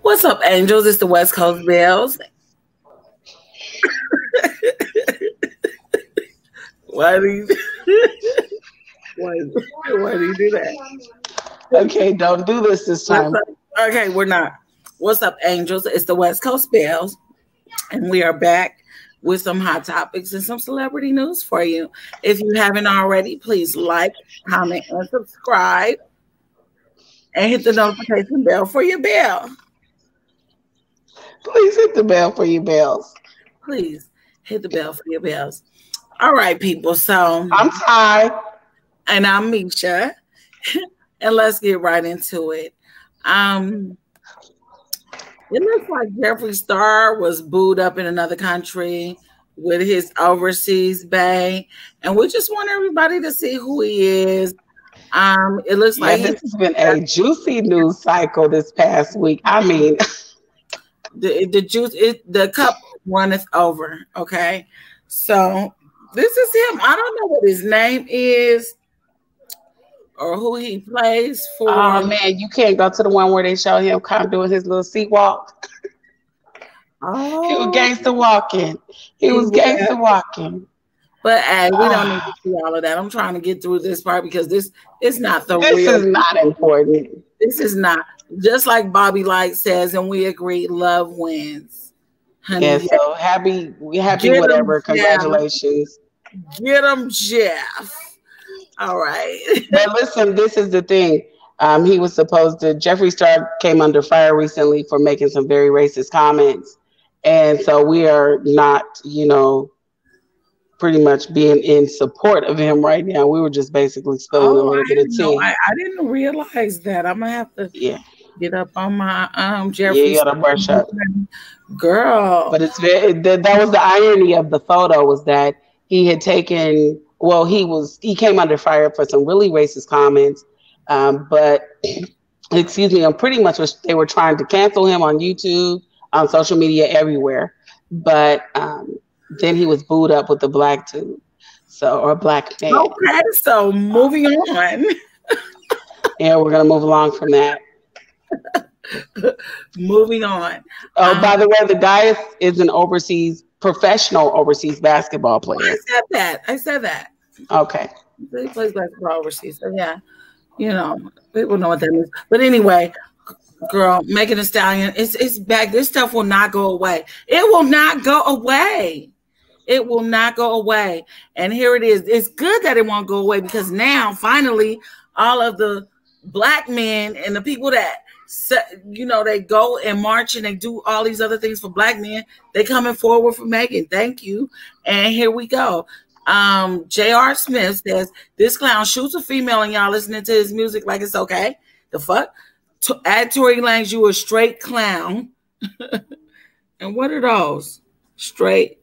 What's up, angels? It's the West Coast Bells. Why do you why do you do that? Okay, don't do this time. Okay, we're not. What's up, angels? It's the West Coast Bells, and we are back with some hot topics and some celebrity news for you. If you haven't already, please like, comment, and subscribe, and hit the notification bell for your bell. Please hit the bell for your bells. Please hit the bell for your bells. All right, people. So I'm Ty. And I'm Misha. And let's get right into it. It looks like Jeffree Star was booed up in another country with his overseas bae. And we just want everybody to see who he is. It looks like this has been a juicy news cycle this past week. I mean, the cup runneth over. Okay. So this is him. I don't know what his name is or who he plays for. Oh man, you can't go to the one where they show him kind of doing his little seat walk. Oh, he was gangster walking. He was gangster walking. But we don't need to see all of that. I'm trying to get through this part because this is not the real. This is not important. This is not. Just like Bobby Light says, and we agree, love wins. Honey, yeah, so happy whatever. Congratulations. Get him, Jeff. All right. But listen, this is the thing. He was supposed to, Jeffree Star came under fire recently for making some very racist comments. And so we are not, pretty much being in support of him right now. We were just basically spilling a little bit of tea. I didn't realize that. I'm going to have to get up on my Jeffree. Yeah, you got to brush up. Girl. But it's that was the irony of the photo was that he had taken, he came under fire for some really racist comments. But excuse me, pretty much they were trying to cancel him on YouTube, on social media, everywhere. But then he was booed up with the black dude, or black man. Okay, so moving on. Yeah, we're gonna move along from that. Moving on. Oh, by the way, the guy is an professional overseas basketball player. I said that. Okay. He plays basketball overseas. So yeah, people know what that means. But anyway, girl, Megan Thee Stallion, it's back. This stuff will not go away. It will not go away. It will not go away. And here it is. It's good that it won't go away because now, finally, all of the black men and the people that, they go and march and they do all these other things for black men, they coming forward for Megan. Thank you. And here we go. J.R. Smith says, this clown shoots a female and y'all listening to his music like it's okay. The fuck? At Tory Lanez, you a straight clown. And what are those? Straight.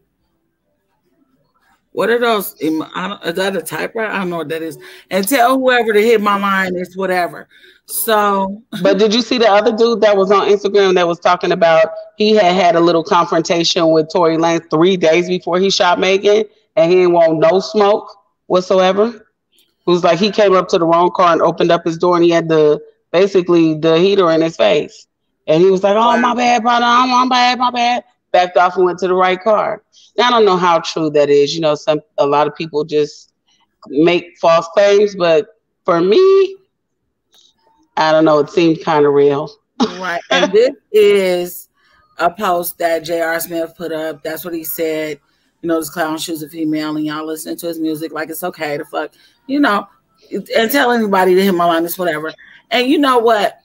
What are those? Is that a typewriter? I don't know what that is. And tell whoever to hit my line. It's whatever. So. But did you see the other dude that was on Instagram that was talking about he had a little confrontation with Tory Lanez 3 days before he shot Megan and he didn't want no smoke whatsoever? It was like he came up to the wrong car and opened up his door and he had basically the heater in his face. And he was like, oh, my bad, brother. My bad. Backed off and went to the right car. Now, I don't know how true that is. A lot of people just make false claims. But for me, I don't know. It seemed kind of real. Right. And this is a post that J.R. Smith put up. That's what he said. This clown shoots a female and y'all listening to his music like it's okay to fuck, and tell anybody to hit my line, it's whatever. And you know what?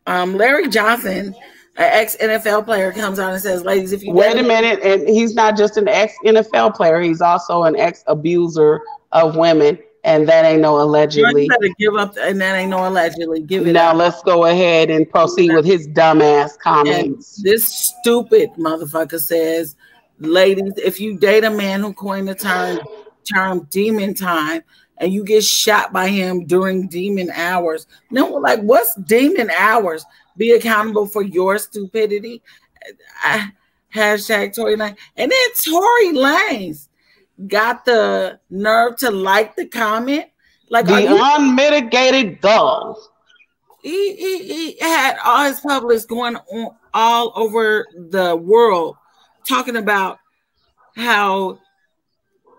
Larry Johnson, an ex-NFL player, comes out and says, ladies, if you wait a minute, and he's not just an ex-NFL player, he's also an ex-abuser of women, and that ain't no allegedly. Give up, and that ain't no allegedly. Give it now up. Let's go ahead and proceed with his dumbass comments. And this stupid motherfucker says, ladies, if you date a man who coined the term demon time and you get shot by him during demon hours. No, like, what's demon hours? Be accountable for your stupidity. Hashtag Tory Lanez. And then Tory Lanez got the nerve to like the comment. Like the unmitigated gall. he had all his publicists going on all over the world talking about how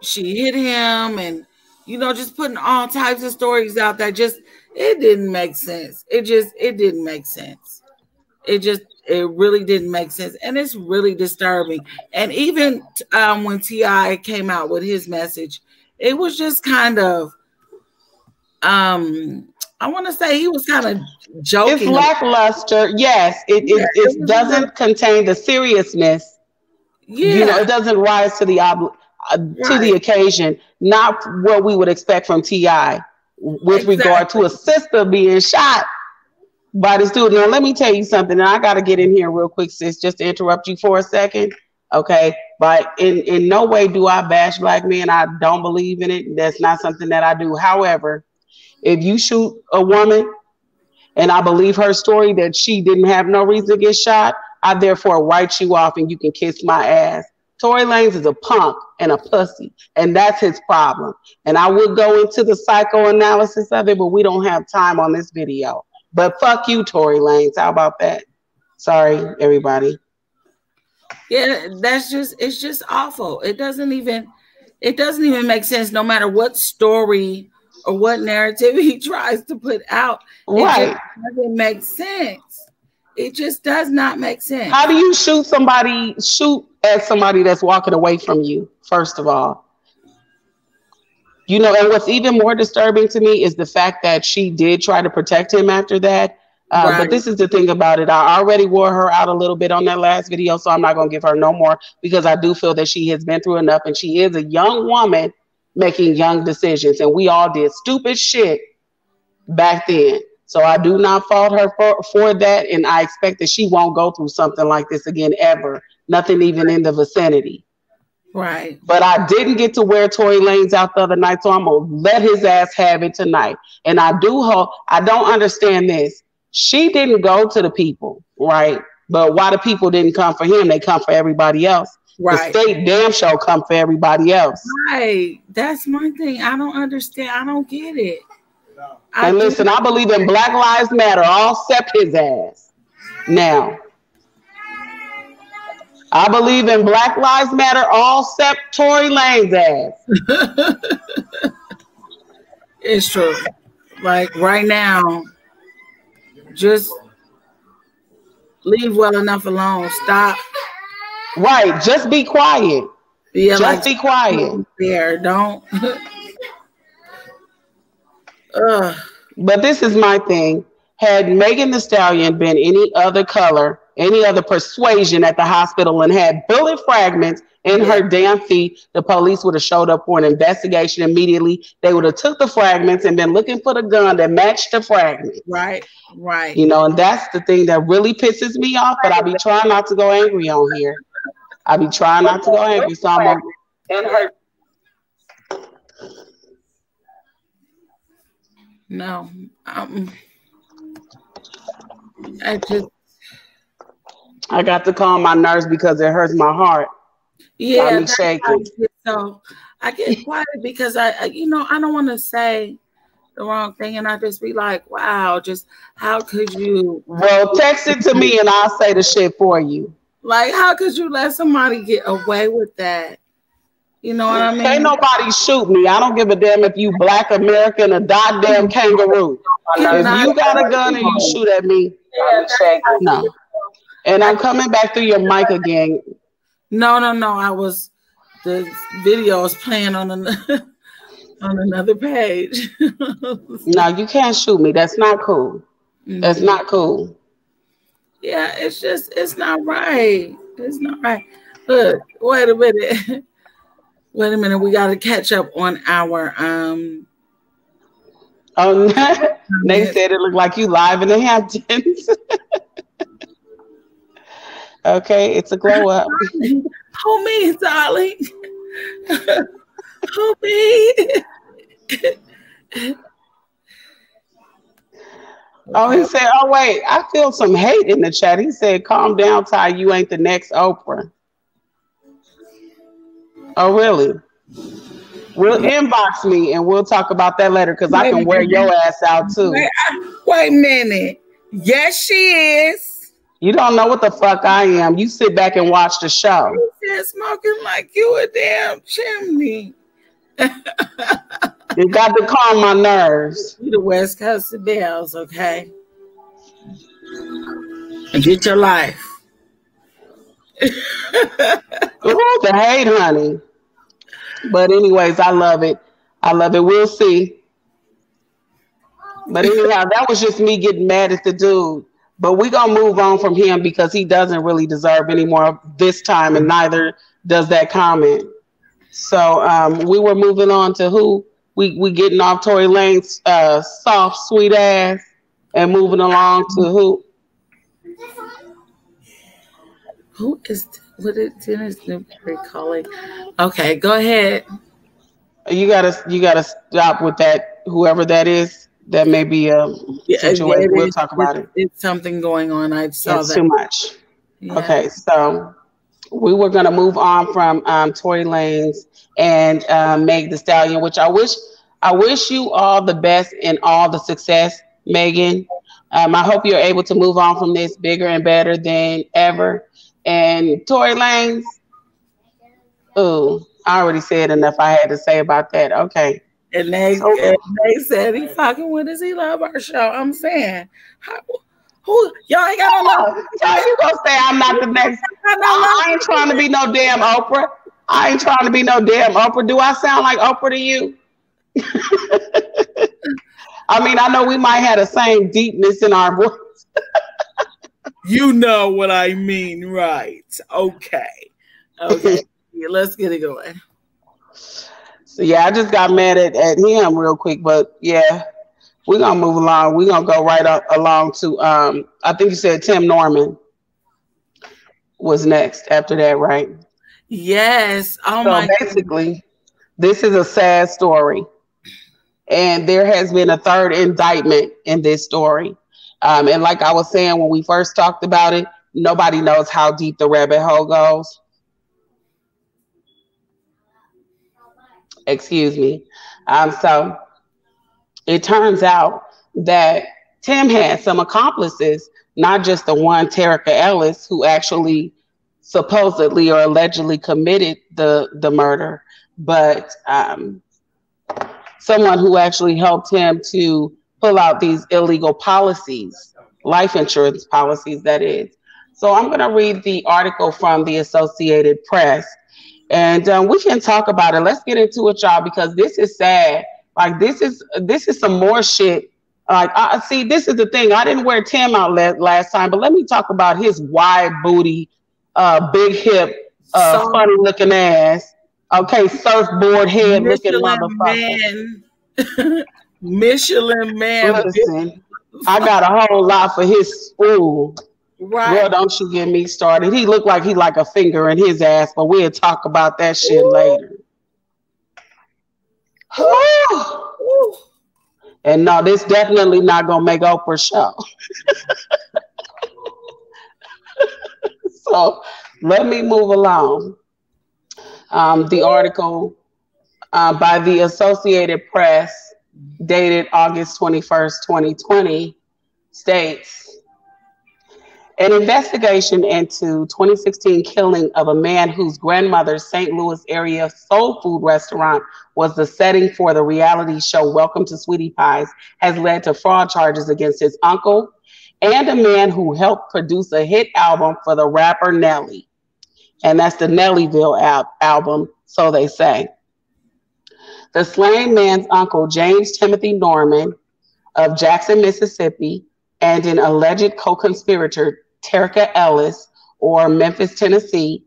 she hit him and, you know, just putting all types of stories out that just, it didn't make sense. It didn't make sense. It really didn't make sense. And it's really disturbing. And even when T.I. came out with his message, it was just kind of, I want to say he was kind of joking. It's lackluster. Yes, it doesn't contain the seriousness. Yeah, you know, it doesn't rise to the to the occasion. Not what we would expect from T.I. with regard to a sister being shot by this dude. Now, let me tell you something. And I got to get in here real quick, sis, just to interrupt you for a second. Okay, but in no way do I bash black men. I don't believe in it. That's not something that I do. However, if you shoot a woman and I believe her story that she didn't have no reason to get shot, I therefore write you off and you can kiss my ass. Tory Lanez is a punk and a pussy, and that's his problem. And I would go into the psychoanalysis of it, but we don't have time on this video. But fuck you, Tory Lanez. How about that? Sorry, everybody. Yeah, it's just awful. It doesn't even make sense no matter what story or what narrative he tries to put out. Right. It just doesn't make sense. It just does not make sense. How do you shoot at somebody that's walking away from you, first of all? You know, and what's even more disturbing to me is the fact that she did try to protect him after that. Right. But this is the thing about it. I already wore her out a little bit on that last video, so I'm not going to give her no more because I do feel that she has been through enough and she is a young woman making young decisions, and we all did stupid shit back then. So I do not fault her for that, and I expect that she won't go through something like this again ever. Nothing even in the vicinity. Right. But I didn't get to wear Tory Lanez out the other night, so I'm going to let his ass have it tonight. And I don't understand this. She didn't go to the people, right? But why the people didn't come for him, they come for everybody else. Right. The state damn show come for everybody else. Right. That's my thing. I don't understand. I don't get it. And listen, I believe in Black Lives Matter, all except his ass. Now, I believe in Black Lives Matter, all except Tory Lanez ass. It's true. Like right now, just leave well enough alone. Stop. Right. Just be quiet. Yeah, just be quiet. There, don't. But this is my thing. Had Megan Thee Stallion been any other color, any other persuasion at the hospital and had bullet fragments in her damn feet, the police would have showed up for an investigation immediately. They would have took the fragments and been looking for the gun that matched the fragments. Right, right. You know, and that's the thing that really pisses me off, but I be trying not to go angry on here. I be trying not to go angry, so I'm her. No, I got to calm my nerves because it hurts my heart. Yeah, me shaking. So I get quiet because I don't want to say the wrong thing, and I just be like, wow, just how could you? Well, text it to me and I'll say the shit for you. Like, how could you let somebody get away with that? You know what I mean? Can't nobody shoot me. I don't give a damn if you Black American or goddamn kangaroo. If you got a gun and you shoot at me, no. And I'm coming back through your mic again. No. The video is playing on another page. No, you can't shoot me. That's not cool. That's not cool. Yeah, it's not right. It's not right. Look, wait a minute. Wait a minute. We got to catch up on our Oh, they said it looked like you live in the Hamptons. Okay, it's a glow up. Hold me, darling. Hold me. Oh, he said, oh, wait, I feel some hate in the chat. He said, calm down, Ty. You ain't the next Oprah. Oh, really? We'll inbox me and we'll talk about that later because I can wear your ass out too. Wait a minute. Yes, she is. You don't know what the fuck I am. You sit back and watch the show. You said smoking like you a damn chimney. You got to calm my nerves. You the West Coast of Bells, okay? And get your life. Ooh, the hate, honey. But anyways, I love it. I love it. We'll see. But anyhow, that was just me getting mad at the dude. But we're going to move on from him because he doesn't really deserve any more this time, and neither does that comment. So we were moving on to who? We getting off Tory Lanez's soft, sweet ass and moving along to who? Who is, what is Dennis Newberry calling? Okay, go ahead. You gotta stop with that, whoever that is. That may be a situation. We'll talk about it. It's something going on. I saw it's that. Too much. Yeah. Okay, so we were gonna move on from Tory Lanez and Meg Thee Stallion, which I wish you all the best and all the success, Megan. I hope you're able to move on from this bigger and better than ever. And Tory Lanez, ooh, I already said enough I had to say about that. Okay. And they said he fucking with us. He love our show. I'm saying, who y'all ain't got no love? How you gonna say I'm not the next? I ain't trying to be no damn Oprah. I ain't trying to be no damn Oprah. Do I sound like Oprah to you? I mean, I know we might have the same deepness in our voice. You know what I mean, right? Okay. Yeah, let's get it going. So yeah, I just got mad at him real quick, but yeah, we're gonna move along. We're gonna go right along to I think you said Tim Norman was next after that, right? Yes. Oh so my basically, this is a sad story. And there has been a third indictment in this story. And like I was saying when we first talked about it, nobody knows how deep the rabbit hole goes. Excuse me. So it turns out that Tim had some accomplices, not just the one, Terica Ellis, who actually supposedly or allegedly committed the murder, but someone who actually helped him to pull out these illegal policies, life insurance policies, that is. So I'm going to read the article from the Associated Press, and we can talk about it. Let's get into it, y'all, because this is sad. Like, this is some more shit. Like, see, this is the thing. I didn't wear Tim out last time, but let me talk about his wide booty, big hip, funny looking ass. Okay, surfboard head looking motherfucker. Michelin man. Listen, I got a whole lot for his school. Right. Girl, don't you get me started. He looked like he like a finger in his ass, but we'll talk about that shit later. And no, this definitely not gonna make Oprah's show. So let me move along. The article by the Associated Press dated August 21st, 2020 states, an investigation into 2016 killing of a man whose grandmother's St. Louis area soul food restaurant was the setting for the reality show Welcome to Sweetie Pies has led to fraud charges against his uncle and a man who helped produce a hit album for the rapper Nelly. And that's the Nellyville album, so they say. The slain man's uncle, James Timothy Norman of Jackson, Mississippi, and an alleged co-conspirator, Terica Ellis, or Memphis, Tennessee,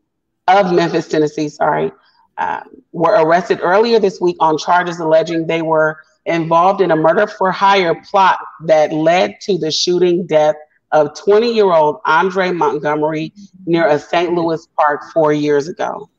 were arrested earlier this week on charges alleging they were involved in a murder-for-hire plot that led to the shooting death of 20-year-old Andre Montgomery near a St. Louis park 4 years ago.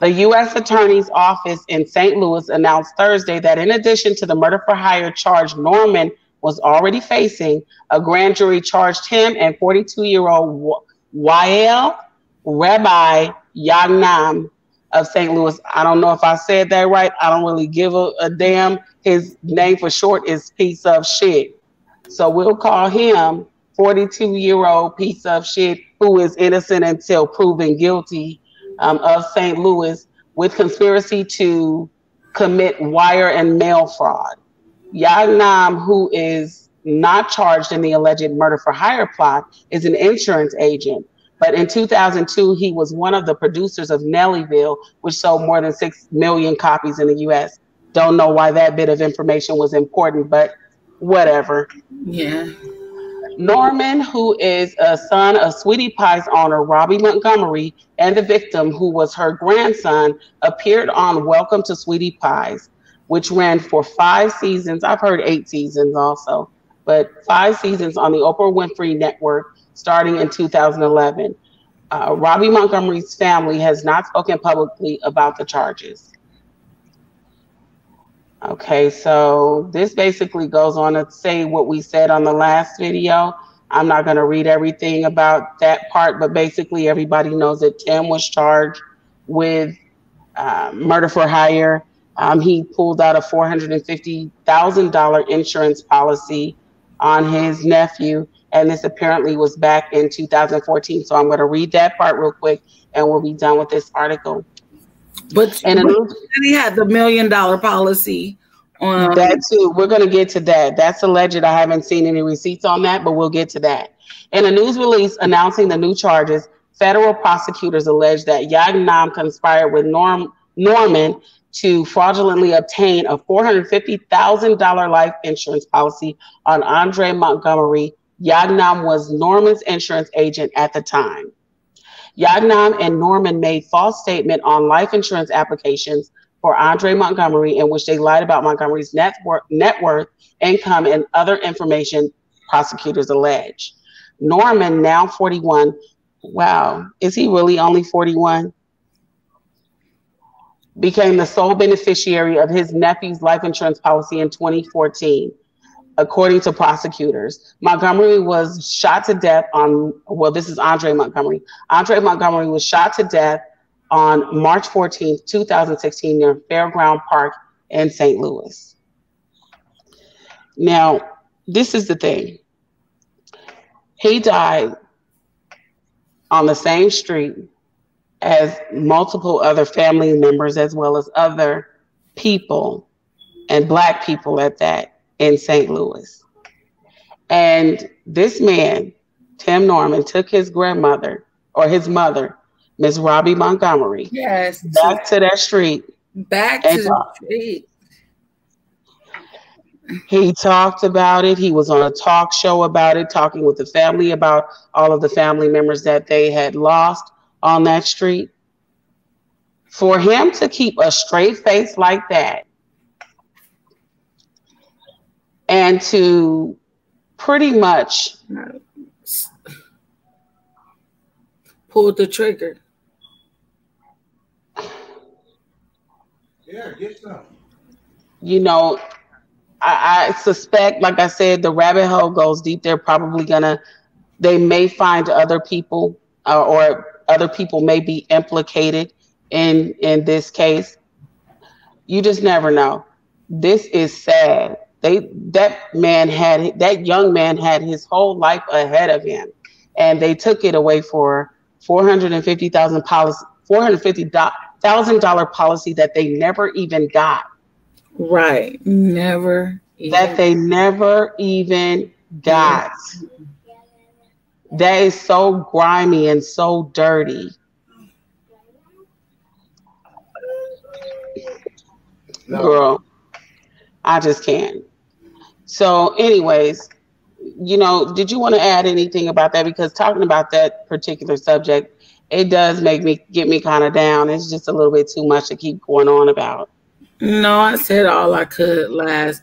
The U.S. Attorney's Office in St. Louis announced Thursday that in addition to the murder-for-hire charge Norman was already facing, a grand jury charged him and 42-year-old Wael Rabbi Yagnam of St. Louis. I don't know if I said that right. I don't really give a damn. His name for short is Piece of Shit. So we'll call him 42-year-old piece of shit who is innocent until proven guilty of St. Louis with conspiracy to commit wire and mail fraud. Yagnam, who is not charged in the alleged murder for hire plot, is an insurance agent. But in 2002, he was one of the producers of Nellyville, which sold more than 6 million copies in the US. Don't know why that bit of information was important, but whatever. Yeah. Norman, who is a son of Sweetie Pie's owner, Robbie Montgomery, and the victim, who was her grandson, appeared on Welcome to Sweetie Pie's, which ran for 5 seasons. I've heard 8 seasons also, but 5 seasons on the Oprah Winfrey Network starting in 2011. Robbie Montgomery's family has not spoken publicly about the charges. Okay, so this basically goes on to say what we said on the last video. I'm not going to read everything about that part, but basically everybody knows that Tim was charged with murder for hire. He pulled out a $450,000 insurance policy on his nephew, and this apparently was back in 2014. So I'm going to read that part real quick, and we'll be done with this article. But he had the $1 million policy on that too. We're going to get to that. That's alleged. I haven't seen any receipts on that, but we'll get to that. In a news release announcing the new charges, federal prosecutors allege that Yagnam conspired with Norman to fraudulently obtain a $450,000 life insurance policy on Andre Montgomery. Yagnam was Norman's insurance agent at the time. Yagnam and Norman made false statement on life insurance applications for Andre Montgomery, in which they lied about Montgomery's net worth, income, and other information, prosecutors allege. Norman, now 41, wow, is he really only 41? Became the sole beneficiary of his nephew's life insurance policy in 2014. According to prosecutors, Montgomery was shot to death on, well, this is Andre Montgomery. Andre Montgomery was shot to death on March 14th, 2016 near Fairground Park in St. Louis. Now, this is the thing. He died on the same street as multiple other family members, as well as other people, and Black people at that, in St. Louis. And this man, Tim Norman, took his grandmother, or his mother, Miss Robbie Montgomery, yes, back to that street. Back to the street. He talked about it. He was on a talk show about it, talking with the family about all of the family members that they had lost on that street. For him to keep a straight face like that, and to pretty much pull the trigger. Yeah, get some. You know, I suspect, like I said, the rabbit hole goes deep. They're probably they may find other people, or other people may be implicated in this case. You just never know. This is sad. That young man had his whole life ahead of him, and they took it away for $450,000 policy that they never even got. Right, never. That they never even got. That is so grimy and so dirty. No. Girl, I just can't. So anyways, you know, did you want to add anything about that? Because talking about that particular subject, it does get me kind of down. It's just a little bit too much to keep going on about. No, I said all I could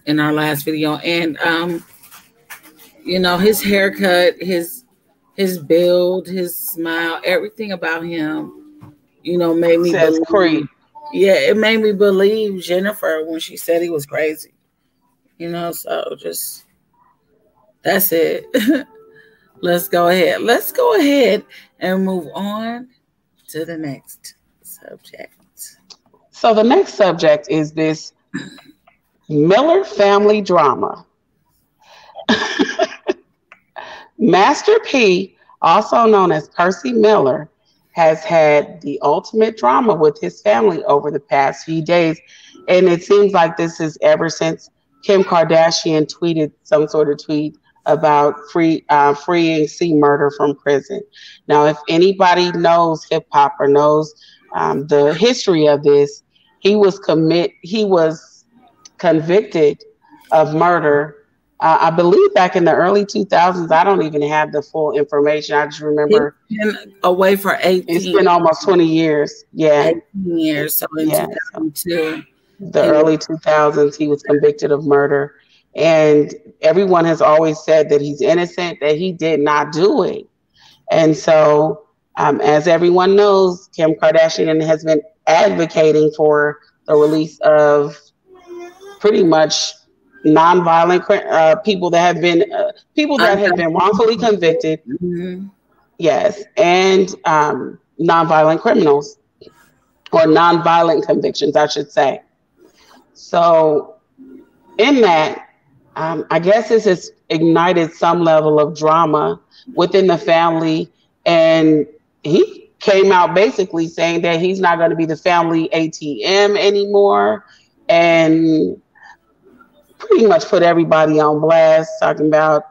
in our last video. And you know, his haircut, his build, his smile, everything about him, you know, made me believe. Yeah, it made me believe Jennifer when she said he was crazy. You know, so just that's it. Let's go ahead. Let's go ahead and move on to the next subject. So the next subject is this Miller family drama. Master P, also known as Percy Miller, has had the ultimate drama with his family over the past few days. And it seems like this is ever since Kim Kardashian tweeted some sort of tweet about freeing C Murder from prison. Now, if anybody knows hip hop or knows the history of this, he was convicted of murder. I believe back in the early 2000s. I don't even have the full information. I just remember He's been away for 18. It's been almost 20 years. Yeah. 18 years. So in 2002. The early 2000s, he was convicted of murder. And everyone has always said that he's innocent, that he did not do it. And so, as everyone knows, Kim Kardashian has been advocating for the release of pretty much nonviolent people that have been wrongfully convicted. Mm-hmm. Yes, and nonviolent criminals or nonviolent convictions, I should say. So, in that, I guess this has ignited some level of drama within the family, and he came out basically saying that he's not going to be the family ATM anymore, and pretty much put everybody on blast, talking about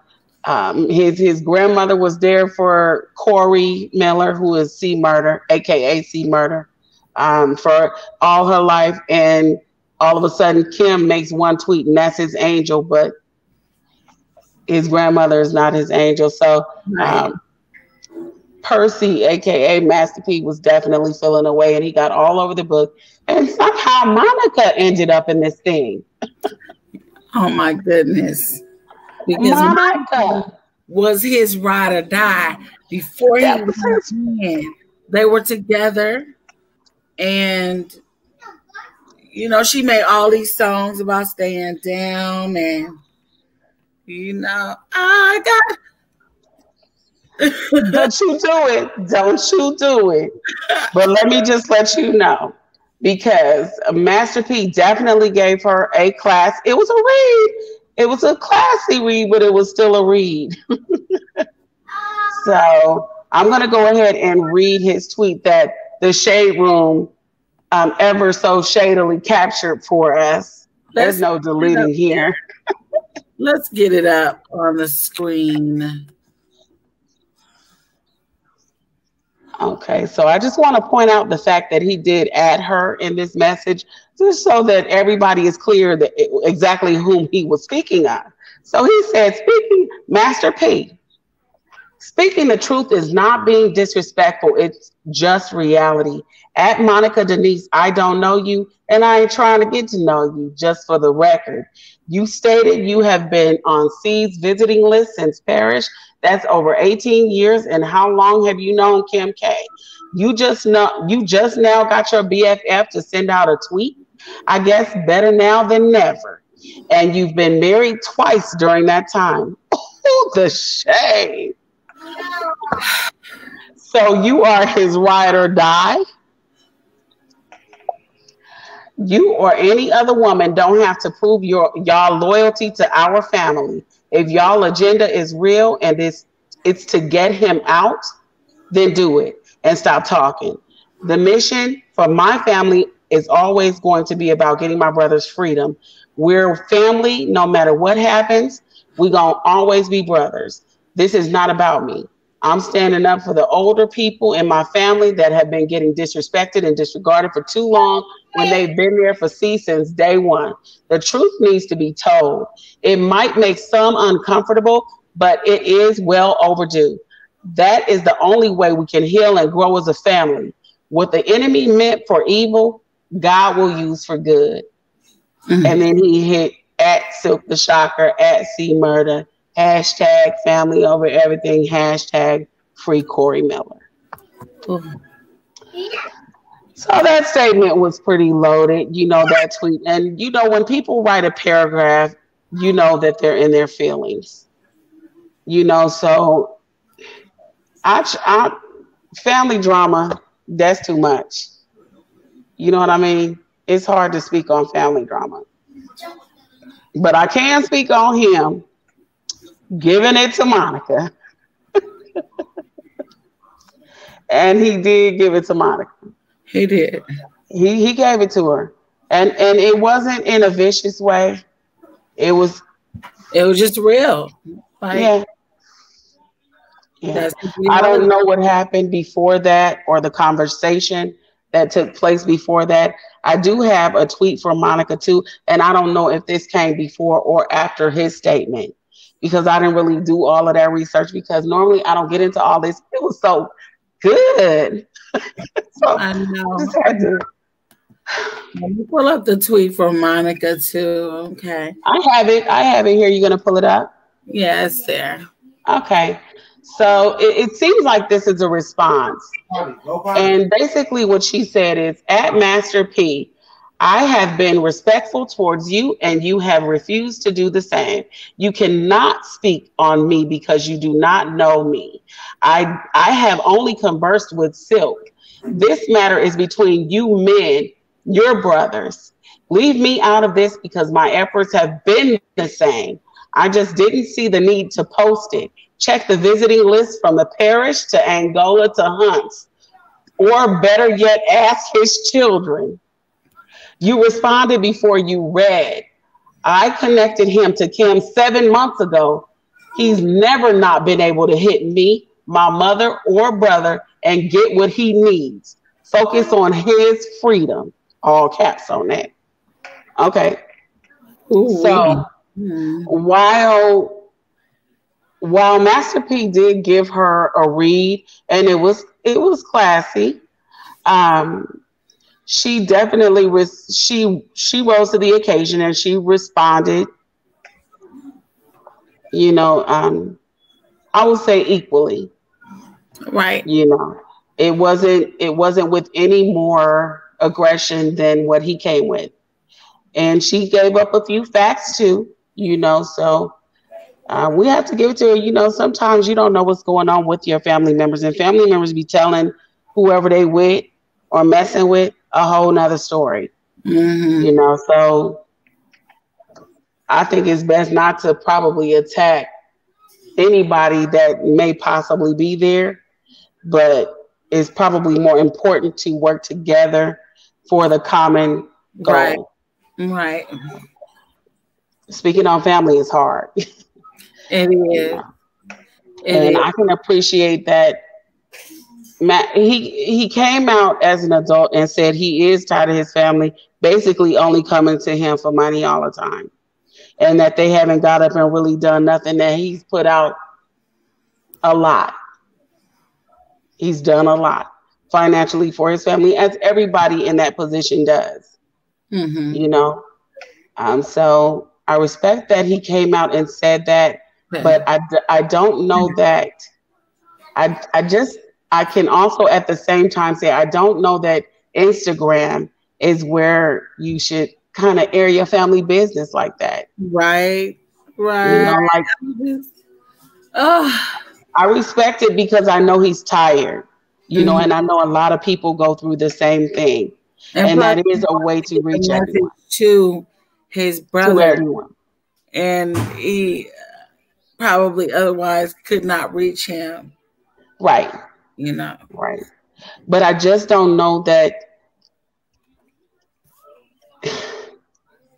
his grandmother was there for Corey Miller, who is C Murder, aka C Murder, for all her life, and all of a sudden Kim makes one tweet and that's his angel, but his grandmother is not his angel. So Percy, aka Master P, was definitely feeling away, and he got all over the book, and somehow Monica ended up in this thing. Oh my goodness. Because Monica was his ride or die before he went in. They were together, and you know, she made all these songs about staying down, and you know, I got Don't you do it. Don't you do it. But let me just let you know, because Master P definitely gave her a class. It was a read. It was a classy read, but it was still a read. So I'm going to go ahead and read his tweet that the Shade Room ever so shadily captured for us. There's no deleting here. Let's get it up on the screen. Okay, so I just want to point out the fact that he did add her in this message, just so that everybody is clear that exactly whom he was speaking of. So he said, Master P, speaking the truth is not being disrespectful. It's just reality. At Monica Denise, I don't know you, and I ain't trying to get to know you, just for the record. You stated you have been on C's visiting list since Parish. That's over 18 years. And how long have you known Kim K? You just now got your BFF to send out a tweet. I guess better now than never. And you've been married twice during that time. Oh, the shame. So you are his ride or die. You or any other woman don't have to prove y'all loyalty to our family. If y'all agenda is real and it's to get him out, then do it and stop talking. The mission for my family is always going to be about getting my brother's freedom. We're family, no matter what happens. We're going to always be brothers. This is not about me. I'm standing up for the older people in my family that have been getting disrespected and disregarded for too long when they've been there for C since day one. The truth needs to be told. It might make some uncomfortable, but it is well overdue. That is the only way we can heal and grow as a family. What the enemy meant for evil, God will use for good. Mm-hmm. And then he hit at Silk the Shocker, at C Murda, hashtag family over everything, hashtag free Corey Miller. Mm-hmm. So that statement was pretty loaded, you know, that tweet. And, you know, when people write a paragraph, you know that they're in their feelings. You know, so I family drama, that's too much. You know what I mean? it's hard to speak on family drama. But I can speak on him giving it to Monica. And he did give it to Monica. He did. He gave it to her. And it wasn't in a vicious way. It was just real. Like, yeah. Yeah. I don't know what happened before that or the conversation that took place before that. I do have a tweet from Monica too, and I don't know if this came before or after his statement because I didn't really do all of that research because normally I don't get into all this. It was so good. So I know. Let me pull up the tweet from Monica too. Okay. I have it here. You gonna pull it up? Yeah, it's there. Okay. So it seems like this is a response. And basically what she said is, at Master P, I have been respectful towards you and you have refused to do the same. You cannot speak on me because you do not know me. I have only conversed with Silk. This matter is between you men, your brothers. Leave me out of this because my efforts have been the same. I just didn't see the need to post it. Check the visiting list from the parish to Angola to Hunts. Or better yet, ask his children. You responded before you read. I connected him to Kim 7 months ago. He's never not been able to hit me, my mother or brother, and get what he needs. Focus on his freedom. All caps on that. Okay. Ooh, so while Master P did give her a read, and it was classy, she definitely she rose to the occasion and she responded. You know, I would say equally. Right. You know, it wasn't with any more aggression than what he came with, and she gave up a few facts too. You know, so. We have to give it to her. You know, sometimes you don't know what's going on with your family members, and family members be telling whoever they with or messing with a whole nother story. Mm-hmm. You know, so I think it's best not to probably attack anybody that may possibly be there, but it's probably more important to work together for the common goal. Right. Speaking on family is hard. It is. And I can appreciate that. Matt, he came out as an adult and said he is tired of his family basically only coming to him for money all the time. And that they haven't got up and really done nothing, that he's put out a lot. He's done a lot financially for his family, as everybody in that position does. Mm-hmm. You know? So I respect that he came out and said that. But I don't know that. I can also at the same time say I don't know that Instagram is where you should kind of air your family business like that. Right. You know, like, I respect it because I know he's tired. You know, and I know a lot of people go through the same thing, and that is a way to reach everyone. To his brother, to everyone, and he probably otherwise could not reach him. Right. You know. Right. But I just don't know that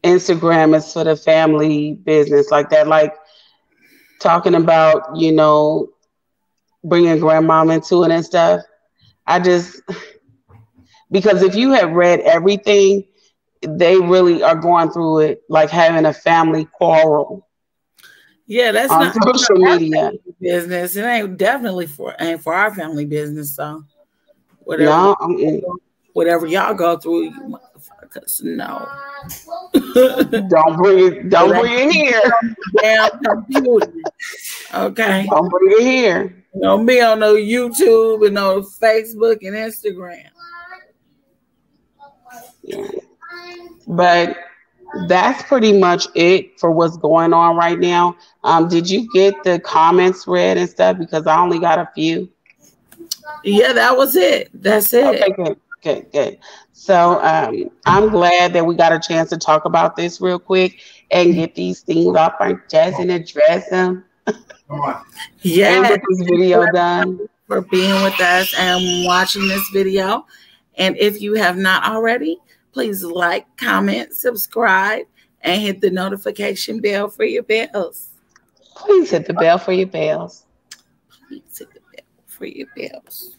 Instagram is for the family business like that. Like talking about, you know, bringing grandmom into it and stuff. Because if you have read everything, they really are going through it like having a family quarrel. Yeah, that's on not social media business. It ain't definitely for our family business. So whatever, whatever y'all go through, you motherfuckers, no. Don't bring it here. Damn computer. Okay. Don't bring it here. Don't be on no YouTube and no Facebook and Instagram. Yeah. But that's pretty much it for what's going on right now. Did you get the comments read and stuff? Because I only got a few. Yeah, that was it. That's it. Okay, good. Good, good. So I'm glad that we got a chance to talk about this real quick and get these things off our chest and address them and Yes. get this video done. For being with us and watching this video. And if you have not already, please like, comment, subscribe, and hit the notification bell for your bells. Please hit the bell for your bells. Please hit the bell for your bells.